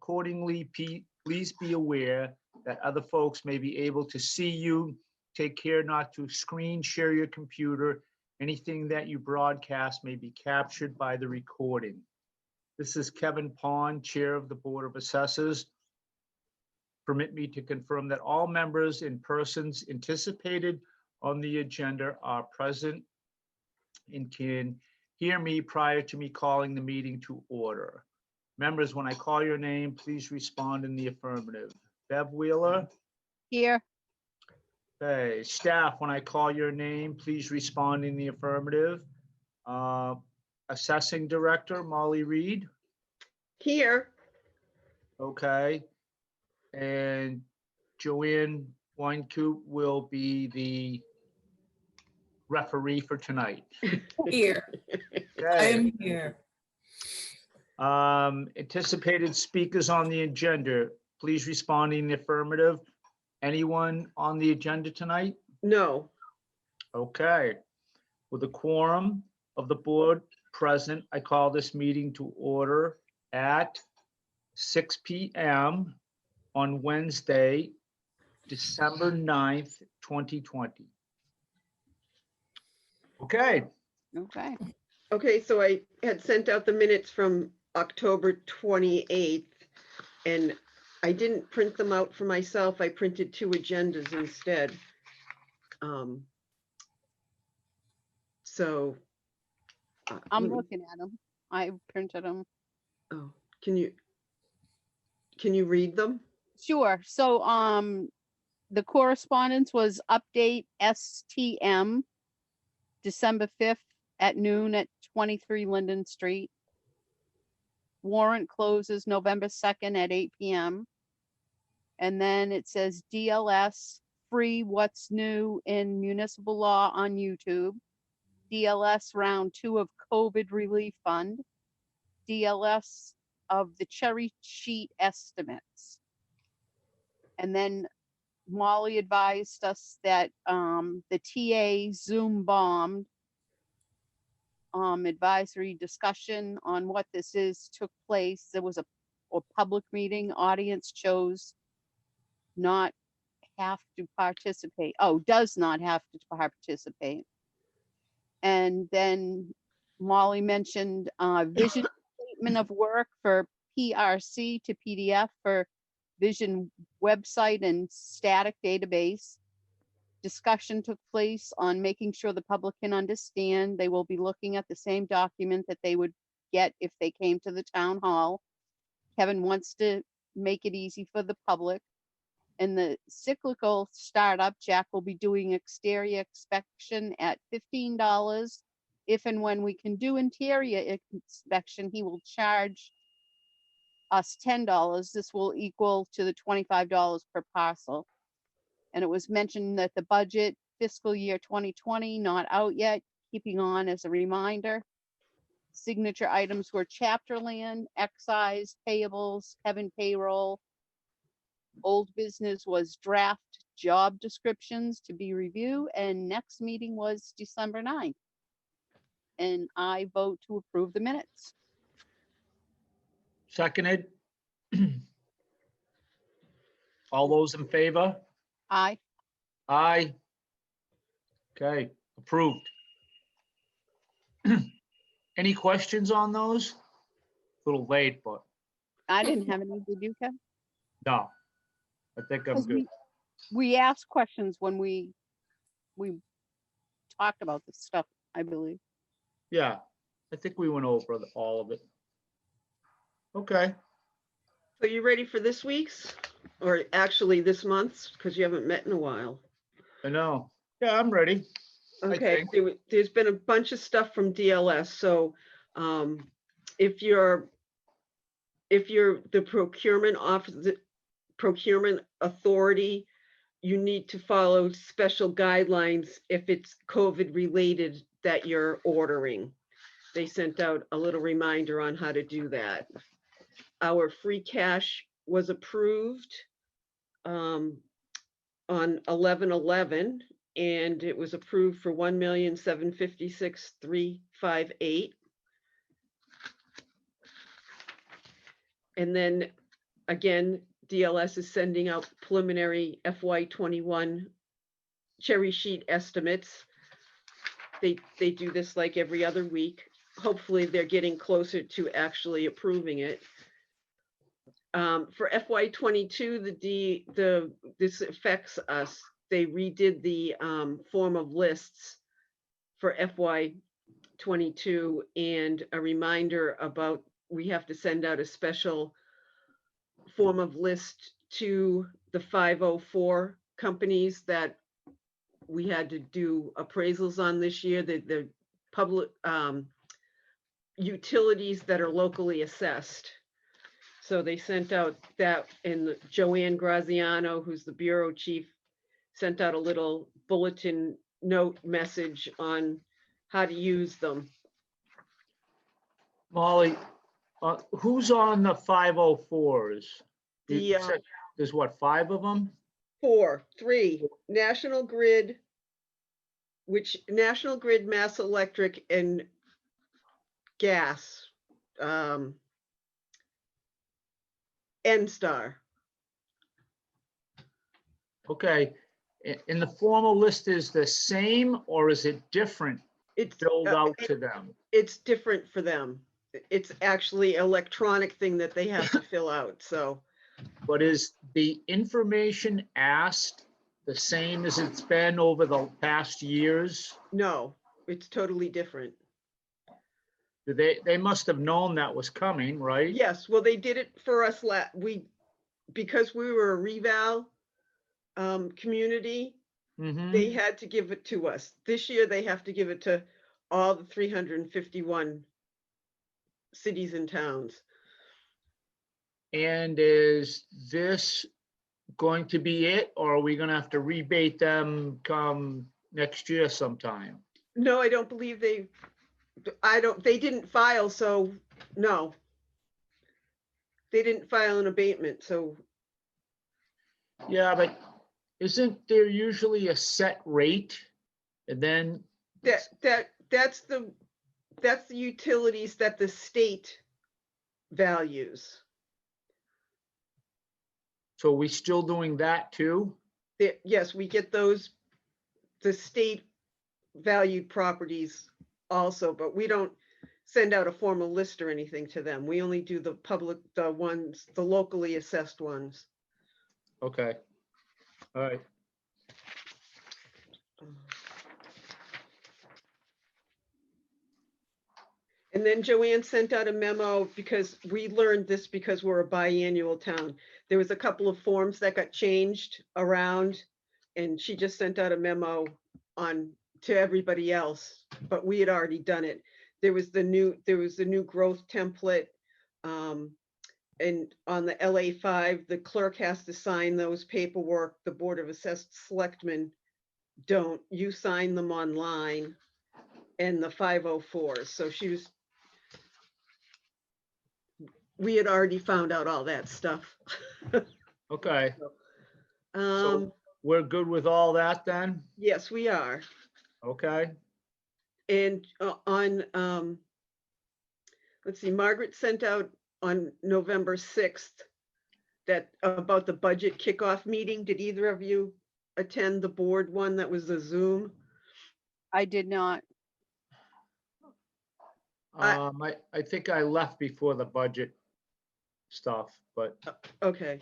Accordingly, please be aware that other folks may be able to see you. Take care not to screen share your computer. Anything that you broadcast may be captured by the recording. This is Kevin Pond, Chair of the Board of Assessors. Permit me to confirm that all members and persons anticipated on the agenda are present and can hear me prior to me calling the meeting to order. Members, when I call your name, please respond in the affirmative. Bev Wheeler? Here. Okay, staff, when I call your name, please respond in the affirmative. Assessing Director, Molly Reed? Here. Okay. And Joanne Weinkoop will be the referee for tonight. Here. I Okay. am here. Anticipated speakers on the agenda, please respond in the affirmative. Anyone on the agenda tonight? No. Okay. With a quorum of the board present, I call this meeting to order at 6 p.m. on Wednesday, December 9th, 2020. Okay. Okay. Okay, so I had sent out the minutes from October 28th, and I didn't print them out for myself. I printed 2 agendas instead. So. I'm looking at them. I printed them. Oh, can you read them? Sure. So, the correspondence was update STM, December 5th at noon at 23 Linden Street. Warrant closes November 2nd at 8 p.m. And then it says DLS free what's new in municipal law on YouTube. DLS round 2 of COVID relief fund. DLS of the cherry sheet estimates. And then Molly advised us that the TA Zoom bombed advisory discussion on what this is took place. There was a public meeting. Audience chose not have to participate. Oh, does not have to participate. And then Molly mentioned vision statement of work for PRC to PDF for vision website and static database. Discussion took place on making sure the public can understand. They will be looking at the same document that they would get if they came to the town hall. Kevin wants to make it easy for the public. And the cyclical startup, Jack will be doing exterior inspection at $15. If and when we can do interior inspection, he will charge us $10. This will equal to the $25 per parcel. And it was mentioned that the budget fiscal year 2020 not out yet, keeping on as a reminder. Signature items were chapter land, excise, payables, Kevin payroll. Old business was draft job descriptions to be reviewed, and next meeting was December 9th. And I vote to approve the minutes. Seconded. All those in favor? Aye. Aye. Okay, approved. Any questions on those? A little late, but I didn't have any, did you, Kev? no, I think I'm 'Cause good. we asked questions when we talked about this stuff, I believe. Yeah, I think we went over all of it. Okay, So you ready for this week's, or actually this month's, because you haven't met in a while? I know. Yeah, I'm ready. Okay, think. there's been a bunch of stuff from DLS, so if you're the procurement office, the procurement authority, you need to follow special guidelines if it's COVID related that you're ordering. They sent out a little reminder on how to do that. Our free cash was approved on 11/11, and it was approved for $1,756,358. And then Again, DLS is sending out preliminary FY21 cherry sheet estimates. They do this like every other week. Hopefully they're getting closer to actually approving it. For FY22, this affects us. They redid the form of lists for FY22, and a reminder about we have to send out a special form of list to the 504 companies that we had to do appraisals on this year, the public utilities that are locally assessed. So they sent out that, and Joanne Graziano, who's the bureau chief, sent out a little bulletin note message on how to use them. Molly, who's on the 504s? You The said there's what, 5 of them? 3, National Grid, National Grid, Mass Electric, and Gas, NSTAR. Okay, and the formal list is the same, or is it different It's filled out to them? it's different for them. It's actually electronic thing that they have to fill out, so. But is the information asked the same as it's been over the past years? No, it's totally different. They must have known that was coming, right? Yes, well, they did it for us because we were a reval community, Mhm. they had to give it to us. This year, they have to give it to all the 351 cities and towns. And is this going to be it, or are we gonna have to rebate them come next year sometime? No, I don't believe they didn't file, so no. They didn't file an abatement, so Yeah, but isn't there usually a set rate? And then, that's the utilities that the state values. so are we still doing that too? Yes, we get those, the state valued properties also, but we don't send out a formal list or anything to them. We only do the public, the ones, the locally assessed ones. Okay, all right. And then Joanne sent out a memo, because we learned this because we're a biannual town. There was a couple of forms that got changed around, and she just sent out a memo to everybody else, but we had already done it. There was the new growth template. And on the LA5, the clerk has to sign those paperwork. The Board of Assessed Selectmen don't. You sign them online, and the 504s. So we had already found out all that stuff. Okay, Um, so we're good with all that then? yes, we are. Okay, And let's see, Margaret sent out on November 6th that about the budget kickoff meeting. Did either of you attend the board one that was the Zoom? I did not. I think I left before the budget stuff, but Okay.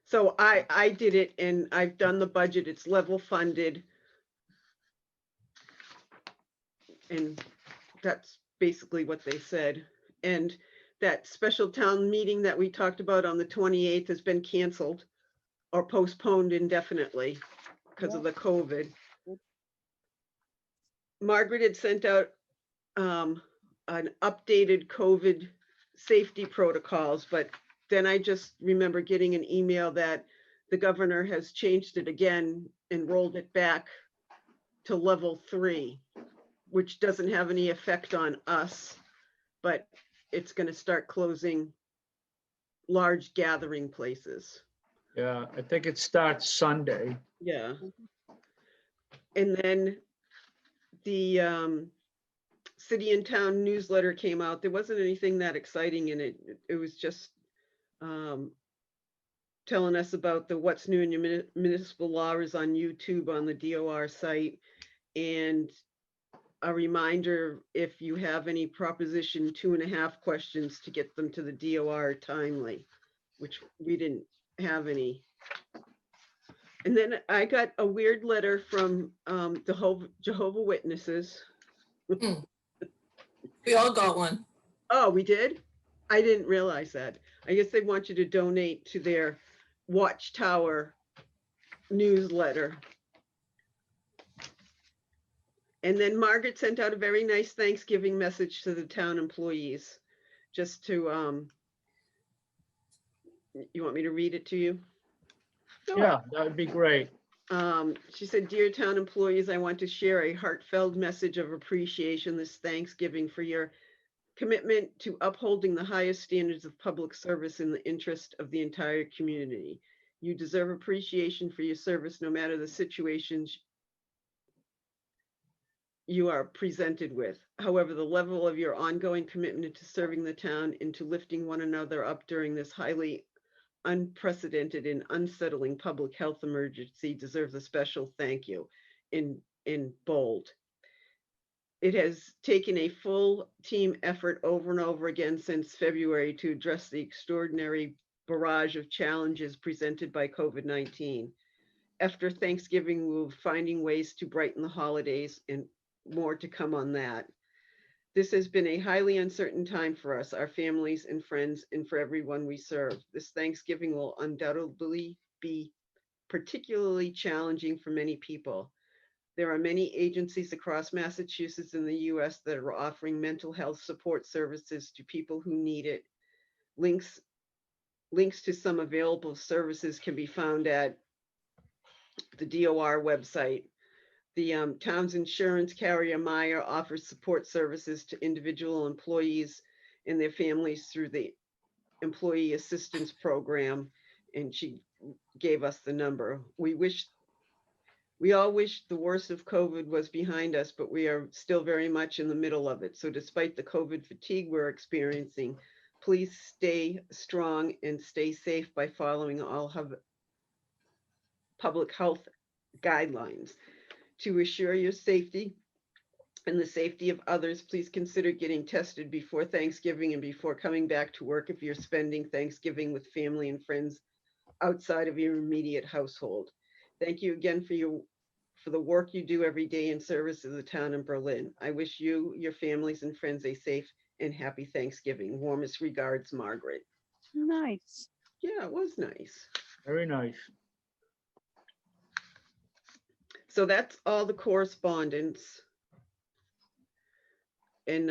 So I did it, and I've done the budget. It's level funded. And that's basically what they said. And that special town meeting that we talked about on the 28th has been canceled or postponed indefinitely because of the COVID. Margaret had sent out an updated COVID safety protocols, but then I just remember getting an email that the governor has changed it again and rolled it back to level 3, which doesn't have any effect on us, but it's going to start closing large gathering places. yeah, I think it starts Sunday. Yeah. And then the city and town newsletter came out. There wasn't anything that exciting in it. It was just telling us about the What's New in Your Municipal Law is on YouTube on the DOR site. And a reminder, if you have any Proposition 2.5 questions, to get them to the DOR timely, which we didn't have any. And then I got a weird letter from Jehovah Witnesses. We all got one. Oh, we did? I didn't realize that. I guess they want you to donate to their Watchtower newsletter. And then Margaret sent out a very nice Thanksgiving message to the town employees. Just to, you want me to read it to you? No. Yeah, that would be great. She said, "Dear town employees, I want to share a heartfelt message of appreciation this Thanksgiving for your commitment to upholding the highest standards of public service in the interest of the entire community. You deserve appreciation for your service, no matter the situations you are presented with. However, the level of your ongoing commitment to serving the town and to lifting one another up during this highly unprecedented and unsettling public health emergency deserves a special thank you," in bold. "It has taken a full team effort over and over again since February to address the extraordinary barrage of challenges presented by COVID-19. After Thanksgiving, we'll be finding ways to brighten the holidays, and more to come on that. This has been a highly uncertain time for us, our families and friends, and for everyone we serve. This Thanksgiving will undoubtedly be particularly challenging for many people. There are many agencies across Massachusetts and the US that are offering mental health support services to people who need it. Links to some available services can be found at the DOR website. The town's insurance carrier, Meyer, offers support services to individual employees and their families through the Employee Assistance Program, and she gave us the number. We all wish the worst of COVID was behind us, but we are still very much in the middle of it. So despite the COVID fatigue we're experiencing, please stay strong and stay safe by following all public health guidelines. To assure your safety and the safety of others, please consider getting tested before Thanksgiving and before coming back to work if you're spending Thanksgiving with family and friends outside of your immediate household. Thank you again for the work you do every day in service of the town of Berlin. I wish you, your families and friends a safe and happy Thanksgiving. Warmest regards, Margaret." Nice. Yeah, it was nice. Very nice. So that's all the correspondence. And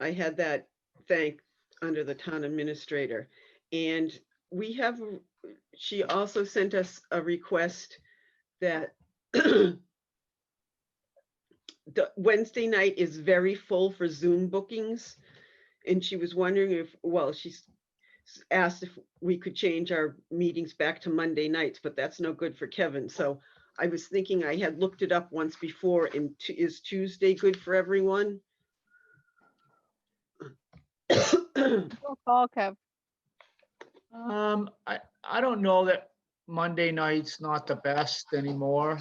I had that thank under the town administrator. And she also sent us a request that the Wednesday night is very full for Zoom bookings. And she was wondering she's asked if we could change our meetings back to Monday nights, but that's no good for Kevin. So I was thinking, I had looked it up once before, and is Tuesday good for everyone? Roll call, Kev. I don't know that Monday night's not the best anymore.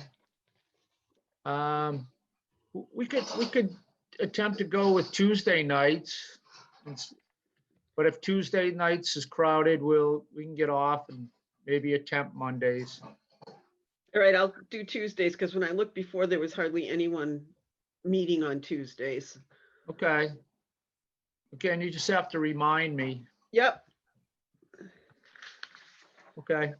We could attempt to go with Tuesday nights. But if Tuesday nights is crowded, we can get off and maybe attempt Mondays. All right, I'll do Tuesdays, because when I looked before, there was hardly anyone meeting on Tuesdays. Okay. Again, you just have to remind me. Yep. Okay.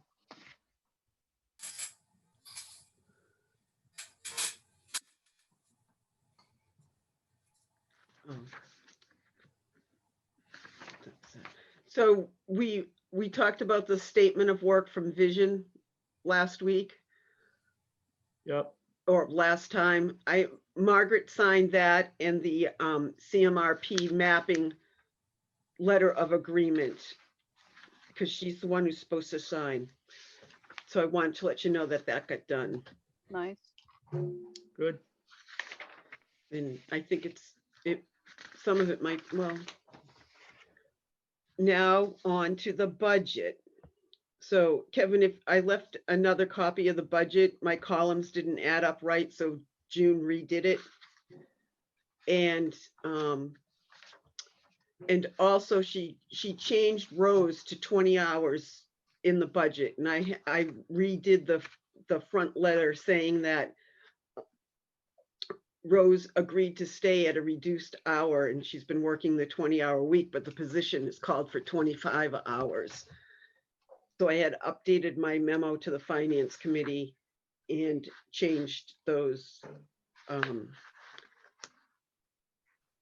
So we talked about the statement of work from Vision last week. Yep. Or last time. Margaret signed that, and the CMRP mapping letter of agreement, because she's the one who's supposed to sign. So I wanted to let you know that got done. Nice. Good. And I think some of it might, well. Now on to the budget. So Kevin, if I left another copy of the budget, my columns didn't add up right, so June redid it. And also she changed rows to 20 hours in the budget, and I redid the front letter saying that Rose agreed to stay at a reduced hour, and she's been working the 20-hour week, but the position is called for 25 hours. So I had updated my memo to the finance committee and changed those.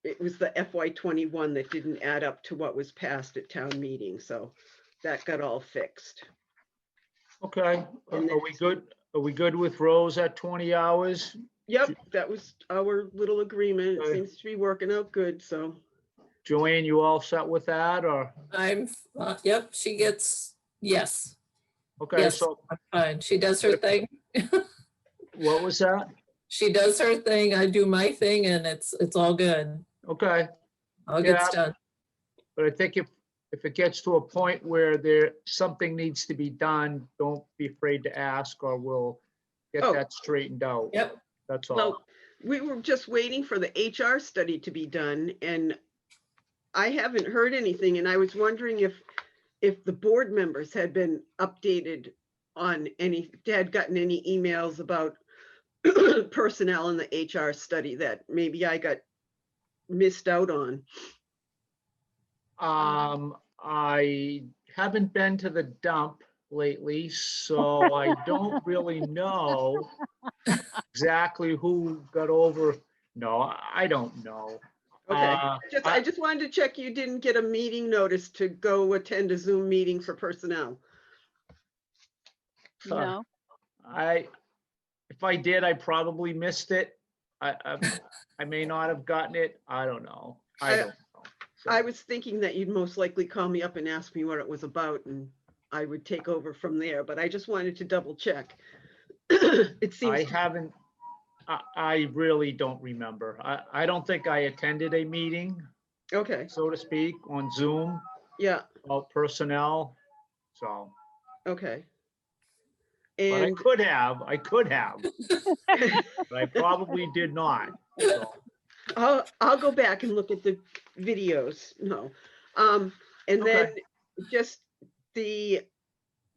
It was the FY21 that didn't add up to what was passed at town meeting, so that got all fixed. Okay, And are we good? Are we good with Rose at 20 hours? Yep, that was our little agreement. It Okay. seems to be working out good, so. Joanne, you all set with that, or? I'm, yep, she gets, yes, Okay, Yes. so I'm fine. She does her thing. what was that? She does her thing, I do my thing, and it's all good. Okay, All Yeah. gets done. but I think if it gets to a point where something needs to be done, don't be afraid to ask, or we'll get Oh. that straightened out. Yep, That's all. Well, we were just waiting for the HR study to be done, and I haven't heard anything, and I was wondering if the board members had been updated on had gotten any emails about personnel in the HR study that maybe I got missed out on. I haven't been to the dump lately, so I don't really know exactly who got over. No, I don't know. Okay, Uh, I just wanted to check you didn't get a meeting notice to go attend a Zoom meeting for personnel. No, If I did, I probably missed it. I may not have gotten it. I don't know. I don't know. So, I was thinking that you'd most likely call me up and ask me what it was about, and I would take over from there, but I just wanted to double check. It I seems, haven't, I really don't remember. I don't think I attended a meeting, okay, so to speak, on Zoom yeah, about personnel. So, okay. but I And could have, but I probably did not. So, I'll go back and look at the videos, no. And then Okay. just the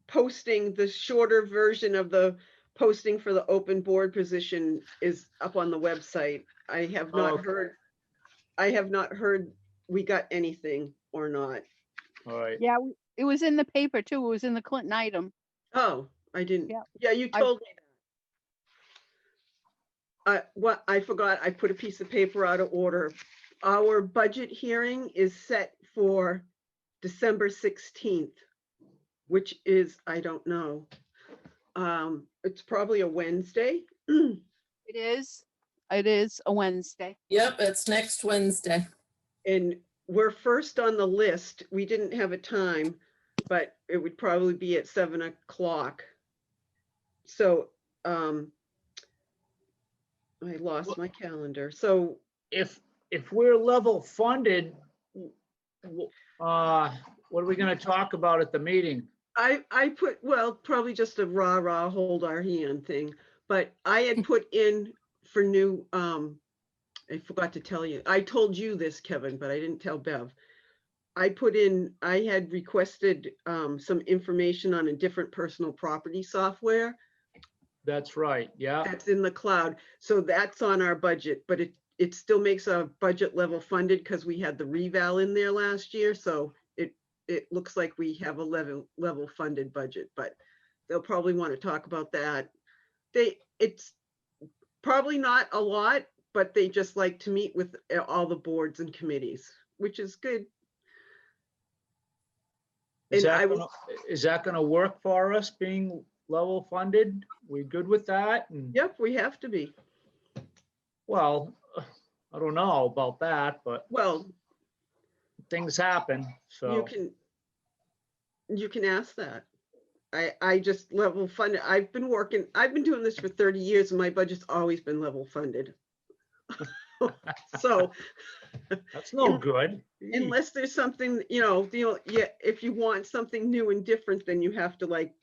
posting, the shorter version of the posting for the open board position is up on the website. I have not Okay. heard we got anything or not. All right. yeah, it was in the paper too. It was in the Clinton item. Oh, I didn't, Yeah. yeah, you I- told me that. What, I forgot, I put a piece of paper out of order. Our budget hearing is set for December 16th, which is, I don't know. It's probably a Wednesday. It is a Wednesday. yep, it's next Wednesday. And we're first on the list. We didn't have a time, but it would probably be at 7 o'clock. So, I lost my calendar. So, If we're level funded, what are we gonna talk about at the meeting? I put, well, probably just a rah, hold our hand thing, but I had put in for new, I forgot to tell you, I told you this, Kevin, but I didn't tell Bev. I had requested some information on a different personal property software That's right, yeah. that's in the cloud. So that's on our budget, but it still makes a budget level funded because we had the reval in there last year. So it looks like we have a level funded budget, but they'll probably want to talk about that. It's probably not a lot, but they just like to meet with all the boards and committees, which is good. Is And I that was- gonna, is that gonna work for us being level funded? We good with that? And, Yep, we have to be. well, I don't know about that, but Well, things happen, so. you can ask that. I just level funded. I've been doing this for 30 years and my budget's always been level funded. So That's no good. unless there's something, yeah, if you want something new and different, then you have to like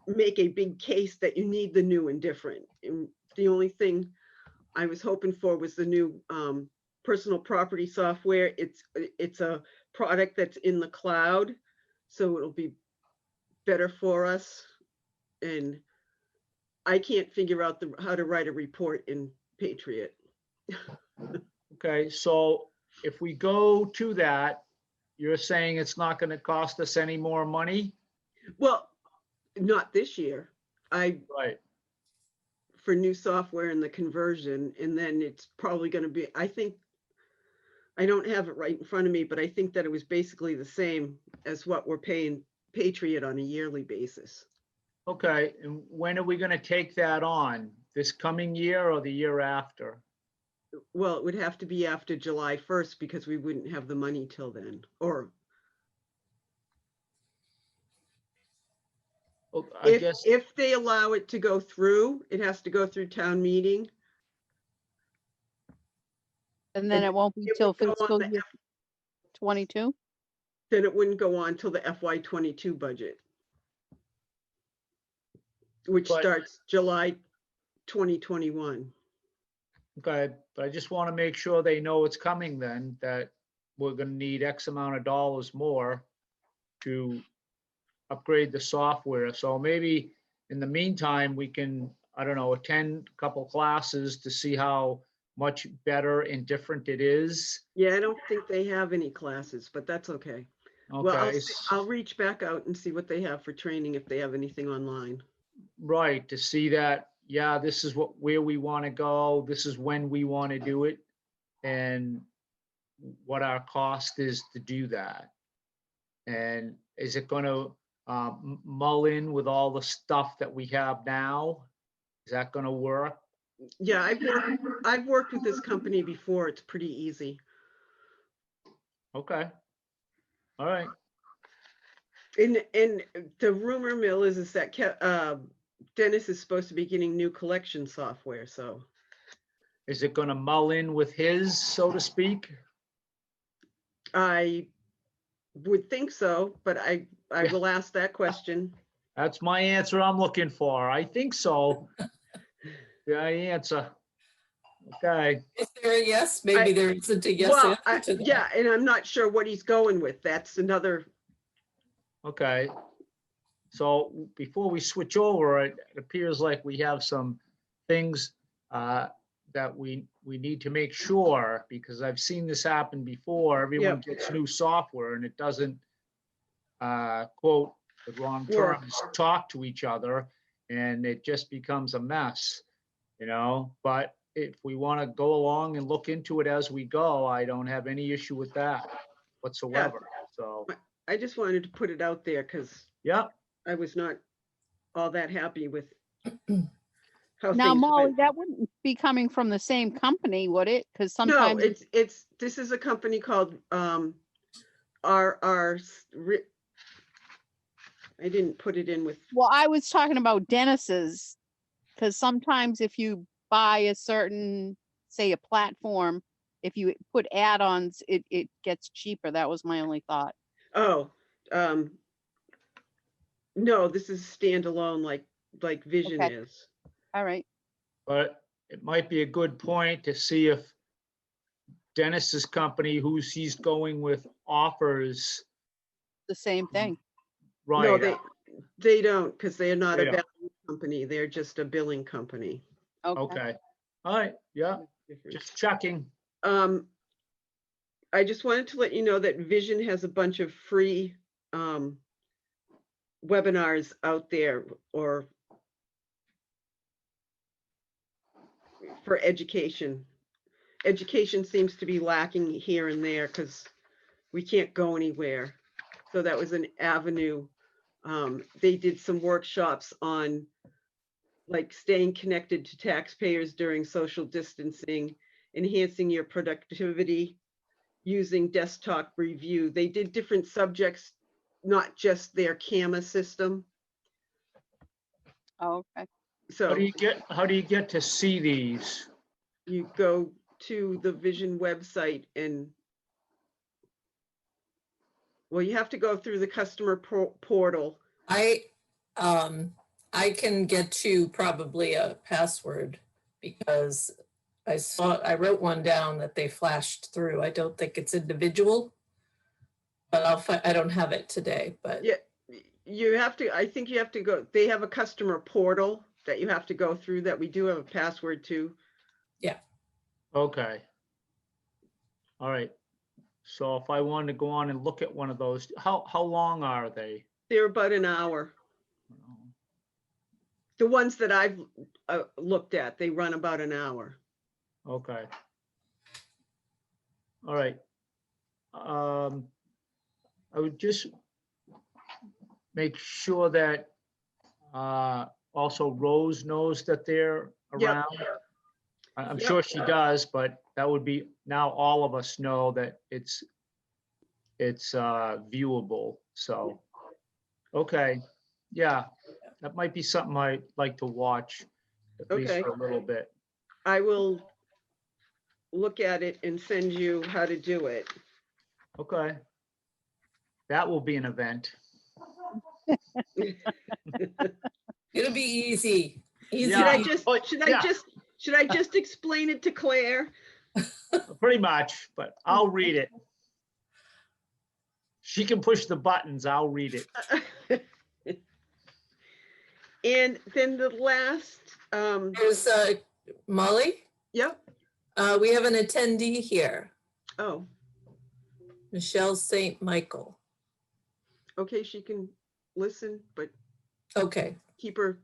make a big case that you need the new and different. And the only thing I was hoping for was the new personal property software. It's a product that's in the cloud, so it'll be better for us. And I can't figure out how to write a report in Patriot. Okay, so if we go to that, you're saying it's not going to cost us any more money? Well, not this year. Right. For new software and the conversion, and then it's probably going to be, I think, I don't have it right in front of me, but I think that it was basically the same as what we're paying Patriot on a yearly basis. Okay, and when are we going to take that on? This coming year or the year after? Well, it would have to be after July 1st because we wouldn't have the money till then. Or Well, I if guess, if they allow it to go through, it has to go through town meeting. And then And it won't be it till would go on fiscal the year 22? Then it wouldn't go on till the FY22 budget, which But- starts July 2021. okay, but I just want to make sure they know it's coming then, that we're going to need X amount of dollars more to upgrade the software. So maybe in the meantime, we can, I don't know, attend a couple classes to see how much better and different it is. Yeah, I don't think they have any classes, but that's okay. Well, Okay, I'll reach back out and see what they have for training, if they have anything online. right, to see that, yeah, this is where we want to go, this is when we want to do it, and what our cost is to do that. And is it going to mull in with all the stuff that we have now? Is that going to work? Yeah, I've worked with this company before. It's pretty easy. Okay. All right. And the rumor mill is that Dennis is supposed to be getting new collection software. So Is it going to mull in with his, so to speak? I would think so, but I Yeah. will ask that question. That's my answer I'm looking for. I think so. Yeah, answer. Okay. Is there a yes? Maybe there isn't a yes Well, answer to that. yeah, and I'm not sure what he's going with. That's another. Okay. So before we switch over, it appears like we have some things that we need to make sure, because I've seen this happen before. Everyone gets new software and it doesn't quote the wrong Work. terms, talk to each other, and it just becomes a mess, But if we want to go along and look into it as we go, I don't have any issue with that whatsoever. So, I just wanted to put it out there because yeah. I was not all that happy with how Now, things Molly, went. that wouldn't be coming from the same company, would it? Because No, sometimes, this is a company called I didn't put it in with, well, I was talking about Dennis's. Because sometimes if you buy a certain, say, a platform, if you put add-ons, it gets cheaper. That was my only thought. no, this is standalone like Vision Okay. is. All right. But it might be a good point to see if Dennis's company, who's he's going with, offers, The same thing. No, right? they don't, because they are not They a don't. value company. They're just a billing company. Okay. Okay. All right. Yeah. Just checking. I just wanted to let you know that Vision has a bunch of free webinars out there or for education. Education seems to be lacking here and there because we can't go anywhere. So that was an avenue. They did some workshops on like staying connected to taxpayers during social distancing, enhancing your productivity, using desktop review. They did different subjects, not just their CAMA system. Oh, okay. So How do you get to see these? you go to the Vision website and, well, you have to go through the customer portal. I can get you probably a password because I wrote one down that they flashed through. I don't think it's individual, but I don't have it today, but Yeah, you have to, I think you have to go, they have a customer portal that you have to go through that we do have a password to. Okay. All right. So if I wanted to go on and look at one of those, how long are they? They're about an hour. The ones that I've looked at, they run about an hour. Okay. All right. I would just make sure that also Rose knows that they're Yep. around. I'm Yep. sure she does, but that would be, now all of us know that it's viewable, so. Okay, yeah, that might be something I'd like to watch, at least Okay. for a little bit. I will look at it and send you how to do it. Okay. That will be an event. it'll be easy. Easy. Should I Yeah. just, Oh, yeah. should I just explain it to Claire? Pretty much, but I'll read it. She can push the buttons, I'll read it. And then the last, There's Molly. yep, We have an attendee here, oh, Michelle St. Michael. okay, she can listen, but Okay. keep her,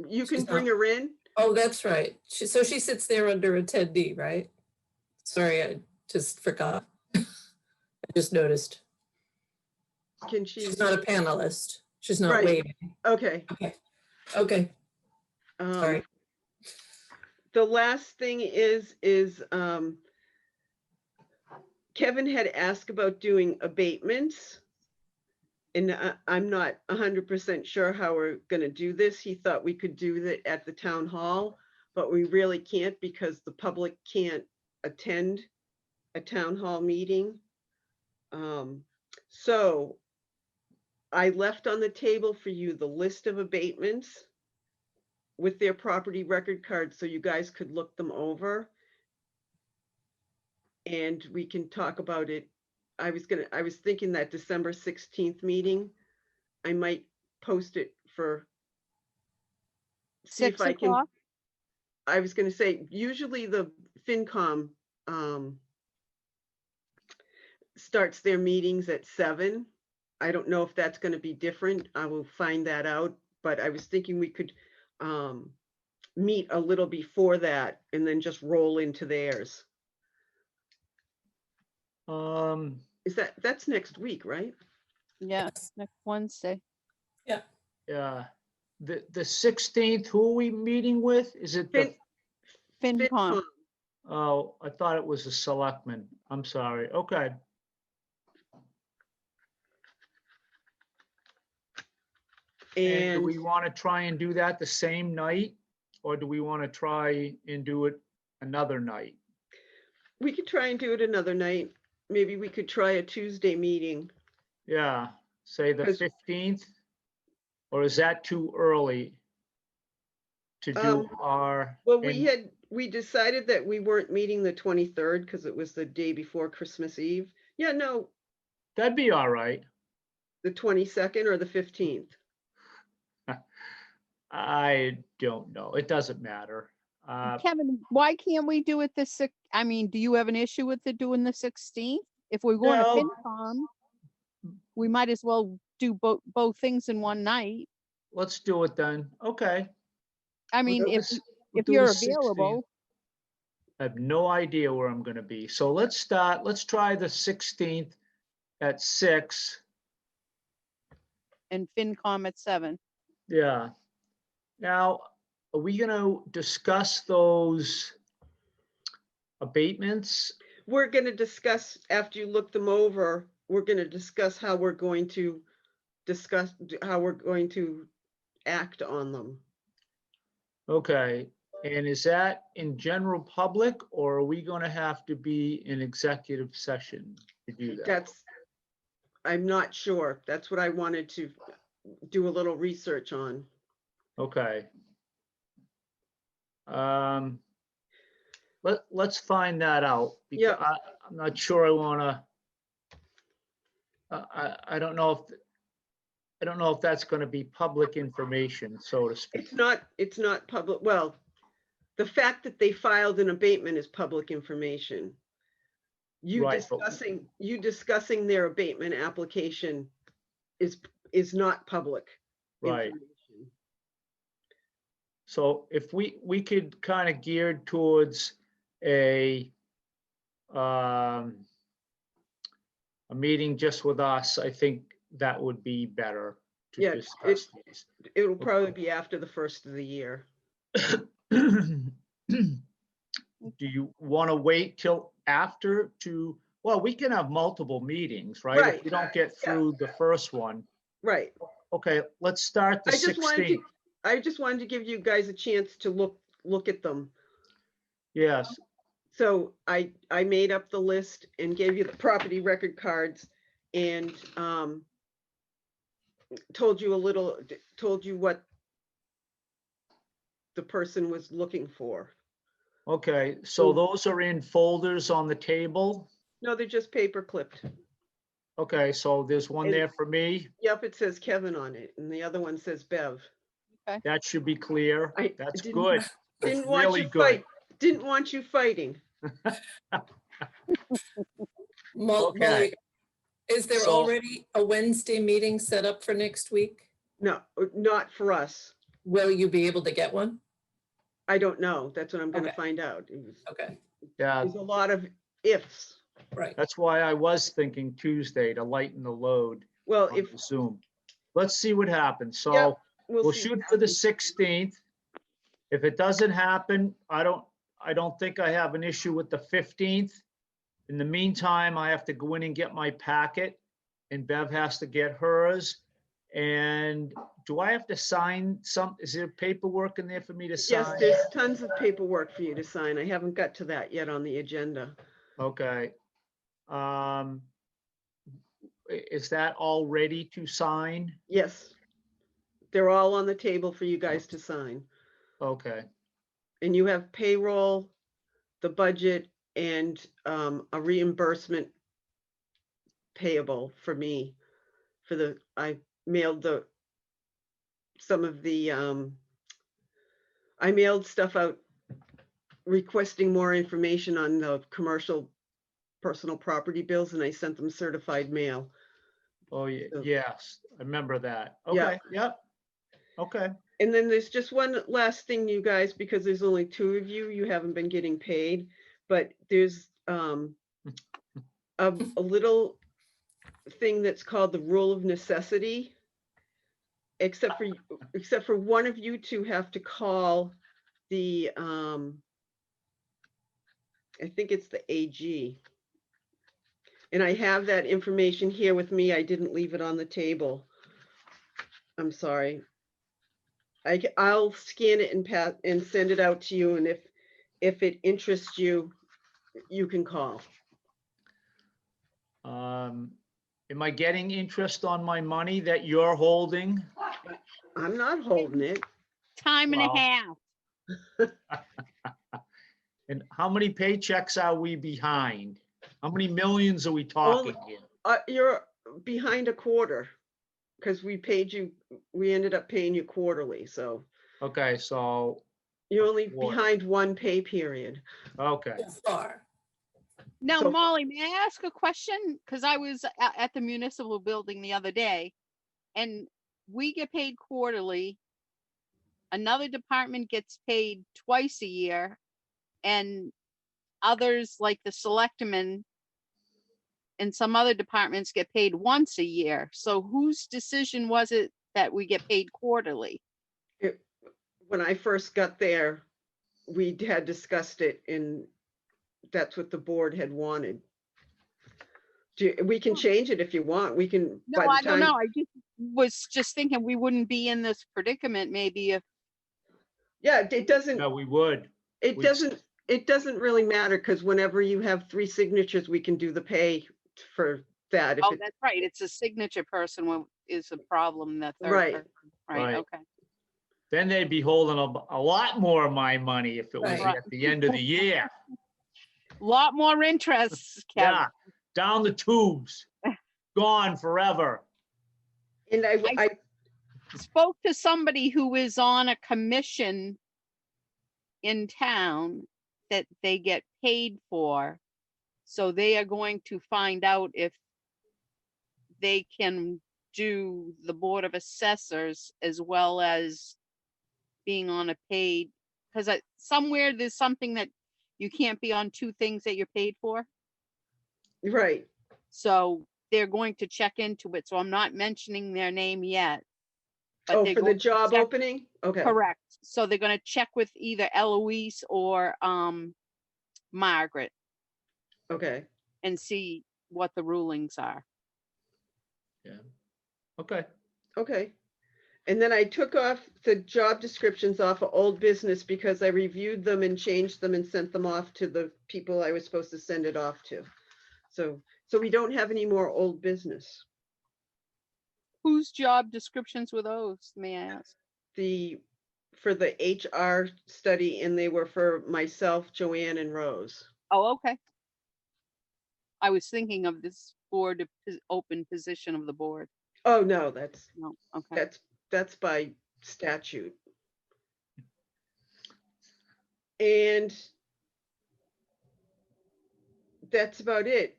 you can She's bring not- her in. Oh, that's right. So she sits there under attendee, right? Sorry, I just forgot. I just noticed. Can she? She's not a panelist. She's not Right. waiting. Okay. Okay, sorry. The last thing is Kevin had asked about doing abatements. And I'm not 100% sure how we're gonna do this. He thought we could do that at the town hall, but we really can't because the public can't attend a town hall meeting. So I left on the table for you the list of abatements with their property record cards, so you guys could look them over. And we can talk about it. I was thinking that December 16th meeting, I might post it for. See if 6 I can, o'clock? I was gonna say, usually the FinCom starts their meetings at 7. I don't know if that's gonna be different. I will find that out, but I was thinking we could meet a little before that and then just roll into theirs. That's next week, right? Yes, next Wednesday. Yeah, the 16th, who are we meeting with? Is it the, FinCom. FinCom. oh, I thought it was a selectman. I'm sorry. Okay. And do And we want to try and do that the same night? Or do we want to try and do it another night? we could try and do it another night. Maybe we could try a Tuesday meeting. Yeah, say the 'Cause- 15th? Or is that too early to do our? Well, and- we decided that we weren't meeting the 23rd because it was the day before Christmas Eve. Yeah, no, That'd be all right. the 22nd or the 15th. I don't know. It doesn't matter. Kevin, why can't we do it the six? I mean, do you have an issue with it doing the 16th? If we're going to No. FinCom, we might as well do both things in one night. Let's do it then. Okay. I mean, We'll do if this- we'll do you're the 16th. available, I have no idea where I'm gonna be. So let's try the 16th at 6. and FinCom at 7. Yeah. Now, are we gonna discuss those abatements? We're going to discuss, after you look them over, we're going to discuss how we're going to act on them. Okay, And is that in general public, or are we going to have to be in executive session to do that? I'm not sure. That's what I wanted to do a little research on. Okay. Let's find that out. Because Yeah. I'm not sure I want to, I don't know if that's going to be public information, so to speak. It's not public. Well, the fact that they filed an abatement is public information. You Right, but- discussing their abatement application is not public Right. information. So if we could kind of geared towards a meeting just with us, I think that would be better to Yeah, discuss these. It'll probably be after the first of the year. Do you want to wait till after to, well, we can have multiple meetings, right? Right. If we don't get through the first one. Right. Okay, let's start the 16th. I just wanted to give you guys a chance to look at them. Yes, So I made up the list and gave you the property record cards and told you what the person was looking for. okay, so those are in folders on the table. No, they're just paper clipped. Okay, so there's one And- there for me. Yep, it says Kevin on it, and the other one says Bev. That should be clear. I That's didn't- good. That's Didn't want really you good. fight. Didn't want you fighting. Okay. Molly, is there So- already a Wednesday meeting set up for next week? No, not for us. Will you be able to get one? I don't know. That's what I'm gonna Okay. find out. Okay, Yeah, There's a lot of ifs. right. that's why I was thinking Tuesday to lighten the load Well, on if, the Zoom. Let's see what happens. Yep, So we'll we'll see shoot what for the happens. 16th. If it doesn't happen, I don't think I have an issue with the 15th. In the meantime, I have to go in and get my packet, and Bev has to get hers. And do I have to sign is there paperwork in there for me to Yes, sign? there's tons of paperwork for you to sign. I haven't got to that yet on the agenda. Okay. Is that all ready to sign? Yes. They're all on the table for you guys to sign. Okay, And you have payroll, the budget, and a reimbursement payable for me. I mailed I mailed stuff out requesting more information on the commercial personal property bills, and I sent them certified mail. oh, So- yes, I remember that. Yeah. Okay, yep, okay. And then there's just one last thing, you guys, because there's only two of you, you haven't been getting paid, but there's a little thing that's called the rule of necessity. Except for one of you two have to call the I think it's the AG. And I have that information here with me. I didn't leave it on the table. I'm sorry. I'll scan it and send it out to you, and if it interests you, you can call. Am I getting interest on my money that you're holding? I'm not holding it. Time and a Wow. half. And how many paychecks are we behind? How many millions are we talking here? You're behind a quarter, because we ended up paying you quarterly, so Okay, so, you're only Quarter. behind one pay period. okay, So far. Now, So- Molly, may I ask a question? Because I was at the municipal building the other day, and we get paid quarterly. Another department gets paid twice a year, and others, like the selectmen and some other departments, get paid once a year. So whose decision was it that we get paid quarterly? When I first got there, we had discussed it, and that's what the board had wanted. We can change it if you want. We can. No, by the I don't time- know. I was just thinking we wouldn't be in this predicament maybe if Yeah, it doesn't, Yeah, we would. it we- doesn't really matter, because whenever you have 3 signatures, we can do the pay for that. If Oh, it, that's right. It's a signature person is a problem, that third Right. person. Right, Right. okay. Then they'd be holding a lot more of my money if it was Right. at the end of the year. Lot more interests, Kevin. Yeah, down the tubes, gone forever. and I Spoke to somebody who is on a commission in town that they get paid for. So they are going to find out if they can do the Board of Assessors as well as being on a paid, because somewhere there's something that you can't be on 2 things that you're paid for. right, So they're going to check into it. So I'm not mentioning their name yet. but oh, they're for the going to job check- opening? Okay, Correct. So they're gonna check with either Eloise or Margaret okay. and see what the rulings are. Okay, Okay. And then I took off the job descriptions off of old business because I reviewed them and changed them and sent them off to the people I was supposed to send it off to. So we don't have any more old business. Whose job descriptions were those, may I ask? For the HR study, and they were for myself, Joanne, and Rose. Oh, okay. I was thinking of this board, open position of the board. Oh, no, that's No, okay. by statute. And that's about it.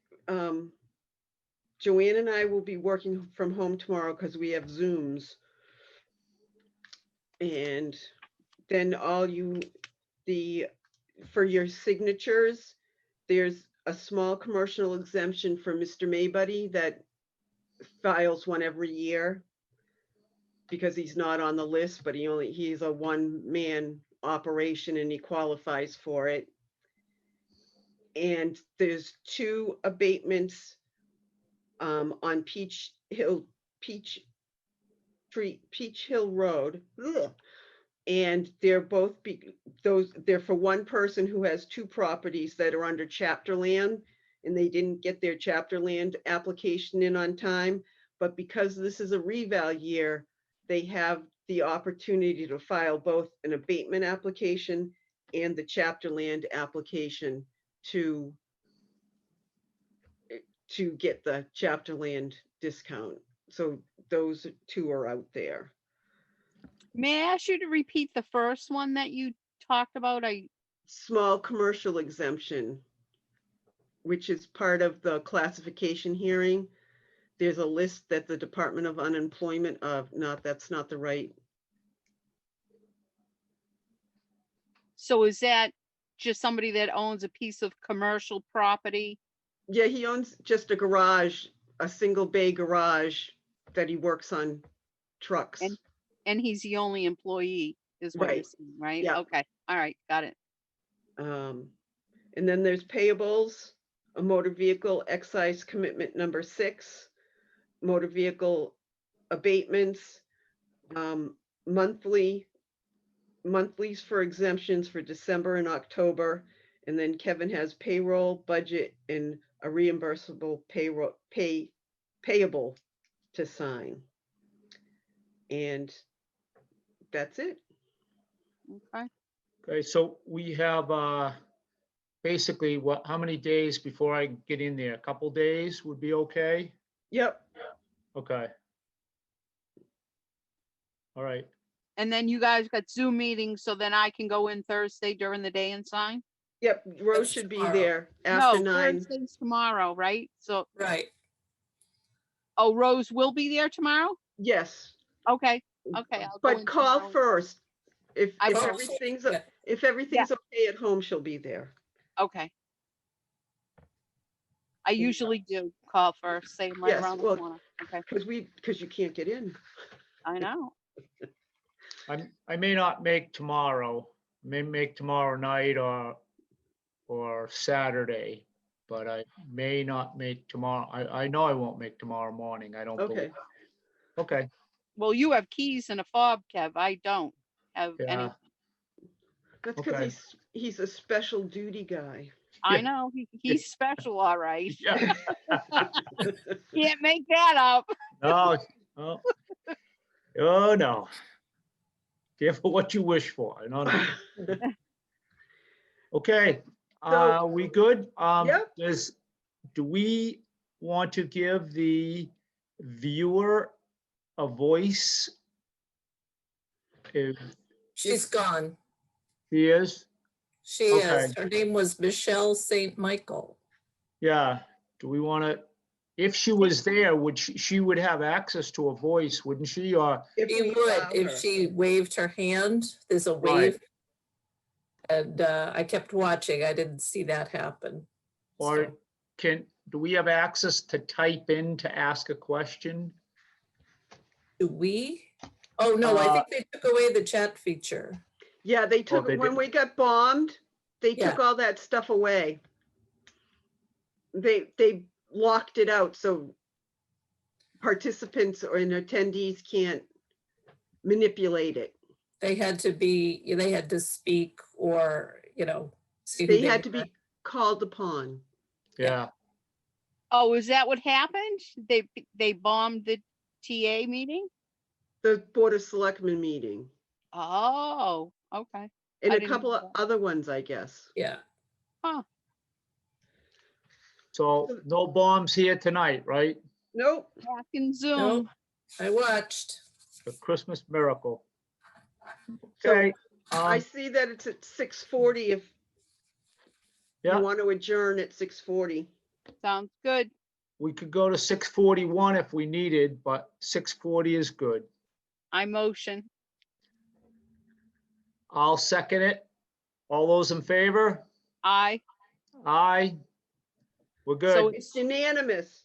Joanne and I will be working from home tomorrow because we have Zooms. And then for your signatures, there's a small commercial exemption for Mr. Maybuddy that files one every year because he's not on the list, but he's a one-man operation and he qualifies for it. And there's 2 abatements on Peach Hill Road. Ugh. And they're both they're for one person who has 2 properties that are under chapter land, and they didn't get their chapter land application in on time. But because this is a reval year, they have the opportunity to file both an abatement application and the chapter land application to get the chapter land discount. So those 2 are out there. May I ask you to repeat the first one that you talked about? Small commercial exemption, which is part of the classification hearing. There's a list that the Department of Unemployment that's not the right. So is that just somebody that owns a piece of commercial property? Yeah, he owns just a garage, a single bay garage that he works on trucks. And he's the only employee, is what you're Right. saying, right? Yeah. Okay, all right, got it. And then there's payables, a motor vehicle excise commitment number 6, motor vehicle abatements, monthlies for exemptions for December and October. And then Kevin has payroll, budget, and a reimbursable payable to sign. And that's it. Okay. okay, so we have basically how many days before I get in there? A couple days would be okay? Yep. Okay. All right, And then you guys got Zoom meetings, so then I can go in Thursday during the day and sign? Yep. Rose That's should be tomorrow. there after No, 9. Thursday's tomorrow, right? So, Right. oh, Rose will be there tomorrow? Yes. Okay, okay. I'll go in But call tomorrow. first. If I will. everything's, Yeah. if everything's okay at home, she'll be there. Okay. I usually do call first, say right Yes, around the well- corner. Okay, Because you can't get in. I know. I may not make tomorrow, may make tomorrow night or Saturday, but I may not make tomorrow. I know I won't make tomorrow morning. I don't Okay. believe. Okay, Well, you have keys and a fob, Kev. I don't have any. yeah. That's because Okay. he's a special duty guy. I Yeah. know, he's special, all right. Yeah. Can't make that up. No, no. Oh, no. Careful what you wish for. No, no. Okay, So- we good? Yep. Do we want to give the viewer a voice? If She's gone. he is, She is. Okay. Her name was Michelle St. Michael. yeah, do we want to, if she was there, would she would have access to a voice, wouldn't she? Or, If She we would, allow if her. she waved her hand, there's a Right. wave. And I kept watching. I didn't see that happen. or So, do we have access to type in to ask a question? do we? Oh, no, I Uh, think they took away the chat feature. Yeah, they took, they when did. we got bombed, they Yeah. took all that stuff away. They locked it out, so participants or attendees can't manipulate it. They had to speak or, see who They had to were. be called upon. Yeah, Oh, is that what happened? They bombed the TA meeting? The Board of Selectmen meeting Oh, okay. and I a didn't couple know of that. other ones, I guess. Yeah. so no bombs here tonight, right? Nope. Back in Zoom. Nope. I watched. The Christmas miracle. So Okay, I see that it's at 6:40 if you yeah, want to adjourn at 6:40. Sounds good. we could go to 6:41 if we needed, but 6:40 is good. I motion. I'll second it. All those in favor? Aye. Aye. We're So good. It's unanimous.